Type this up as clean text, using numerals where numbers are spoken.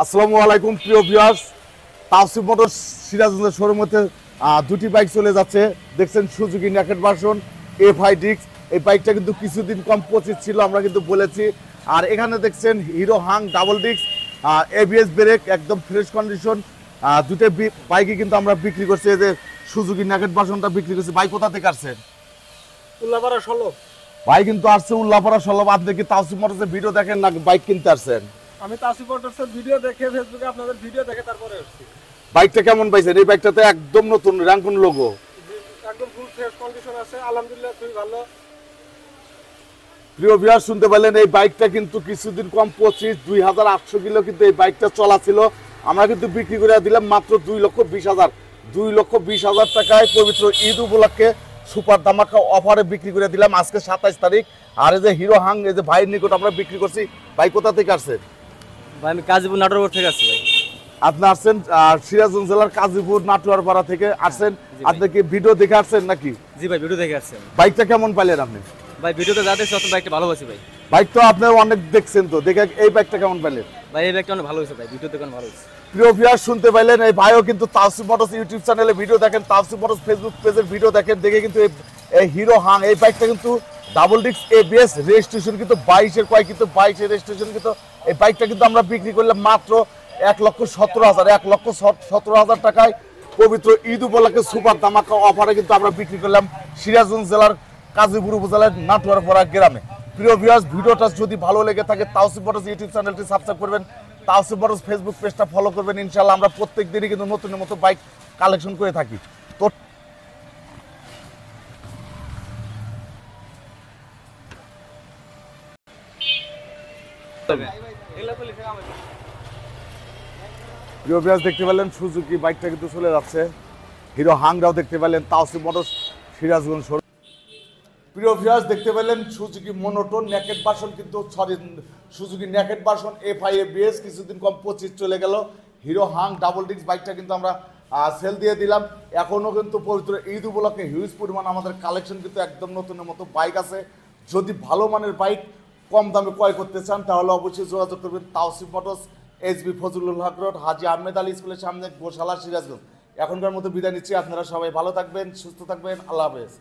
আসসালামু আলাইকুম প্রিয় ভিউয়ার্স, তাওসিফ মোটরস সিরাজগঞ্জের শোরুমেতে দুটি বাইক চলে যাচ্ছে। দেখছেন সুজুকি নেকেড ভার্সন FI ডিক্স। এই বাইকটা কিন্তু কিছুদিন কম 25 ছিল, আমরা কিন্তু বলেছি। আর এখানে দেখছেন হিরো হাং ডাবল ডিক্স, ABS ব্রেক, একদম ফ্রেশ কন্ডিশন। দুটো বাইকই কিন্তু আমরা বিক্রি করছি। এই যে সুজুকি নেকেড ভার্সনটা বিক্রি করছি। বাইক কোথা থেকে আসছেন? উল্লাপাড়া 16। ভাই কিন্তু আসছে উল্লাপাড়া 16। আপনি কি তাওসিফ মোটরসের ভিডিও দেখেন না বাইক কিনতে আসছেন? আমি তাওসিফ মোটরসের ভিডিও দেখে, ফেসবুকে আপনাদের ভিডিও দেখে তারপরে আসছি। বাইকটা কেমন পাইছেন? এই বাইকটাতে একদম নতুন র্যাঙ্কুন লোগো, একদম ফুল ফ্রেশ কন্ডিশন আছে, আলহামদুলিল্লাহ খুবই ভালো। প্রিয় ভিউয়ার শুনতে পেলেন, এই বাইকটা কিন্তু কিছুদিন কম 25,2800 কিলো কিন্তু এই বাইকটা চলা ছিল। আমরা কিন্তু বিক্রি করে দিলাম মাত্র 2,20,000 2,20,000 টাকায়। পবিত্র ঈদ উপলক্ষে সুপার ধামাকা অফারে বিক্রি করে দিলাম আজকে 27 তারিখ। আর এই যে হিরো হাং, এই যে ভাইয়ের নিকট আমরা বিক্রি করছি। ভাই কোথা থেকে আসছেন? ভাই আমি কাজীপুর নাটোর থেকে আসছি ভাই। আপনি আসছেন সিরাজগঞ্জ জেলার কাজীপুর নাটোয়ারপাড়া থেকে আসছেন। আপনি কি ভিডিও দেখে আসছেন নাকি? জি ভাই, ভিডিও দেখে আসছেন। বাইকটা কেমন পাইলেন আপনি? ভাই ভিডিওতে যা দেখছি অত বাইকটা ভালো হয়েছে ভাই। বাইক তো আপনি অনেক দেখছেন, তো দেখে এই বাইকটা কেমন পেলেন? ভাই এই বাইকটা অনেক ভালো হয়েছে ভাই, ভিডিওতে অনেক ভালো হয়েছে। প্রিয় ভিউয়ার শুনতে পাইলেন, এই ভাইও কিন্তু তাওসিফ মোটরস ইউটিউব চ্যানেলে ভিডিও দেখেন, তাওসিফ মোটরস ফেসবুক পেজের ভিডিও দেখেন, দেখে কিন্তু এই হিরো হাং এই বাইকটা কিন্তু ডাবল ডিক্স ABS রেজিস্ট্রেশন কিন্তু 22-এর কয়, কিন্তু 22-এর রেজিস্ট্রেশন। কিন্তু এই বাইকটা কিন্তু আমরা বিক্রি করলাম মাত্র 1,17,000 1,17,000 টাকায়। পবিত্র ঈদ উপলক্ষে সুপার ধামাকা অফারে কিন্তু আমরা বিক্রি করলাম সিরাজগঞ্জ জেলার কাজীপুর উপজেলার নাটোয়ারপাড়া গ্রামে। প্রিয় ভিউয়ার্স, ভিডিওটা যদি ভালো লেগে থাকে তাওসিফ মোটরস ইউটিউব চ্যানেলটি সাবস্ক্রাইব করবেন, তাওসিফ মোটরস ফেসবুক পেজটা ফলো করবেন। ইনশাআল্লাহ আমরা প্রত্যেক দিনই কিন্তু নতুন নতুন বাইক কালেকশন করে থাকি। তো প্রিয় ভিউয়ার্স, দেখতে পেলেন সুজুকি বাইকটা কিন্তু চলে যাচ্ছে। হিরো হাংরাও দেখতে পেলেন তাওসিফ মোটরস সিরাজগঞ্জ শোরুম। প্রিয় ভিউয়ার্স, দেখতে পেলেন সুজুকি মনোটোন নেকেড ভার্সন, কিন্তু Suzuki naked version FI ABS কিছুদিন কম 25 চলে গেল। হিরো হাং ডাবল ডিক্স বাইকটা কিন্তু আমরা সেল দিয়ে দিলাম। এখনও কিন্তু পবিত্র ঈদ উপলক্ষে হিউজ পরিমাণ আমাদের কালেকশন কিন্তু একদম নতুনের মতো বাইক আছে। যদি ভালো মানের বাইক কম দামে ক্রয় করতে চান তাহলে অবশ্যই যোগাযোগ করবেন তাওসিফ মোটরস, SB ফজলুল হক রোড, হাজী আহমেদ আলী স্কুলের সামনে, গোশালা, সিরাজগঞ্জ। এখনকার মতো বিদায় নিচ্ছি। আপনারা সবাই ভালো থাকবেন, সুস্থ থাকবেন। আল্লাহ হাফেজ।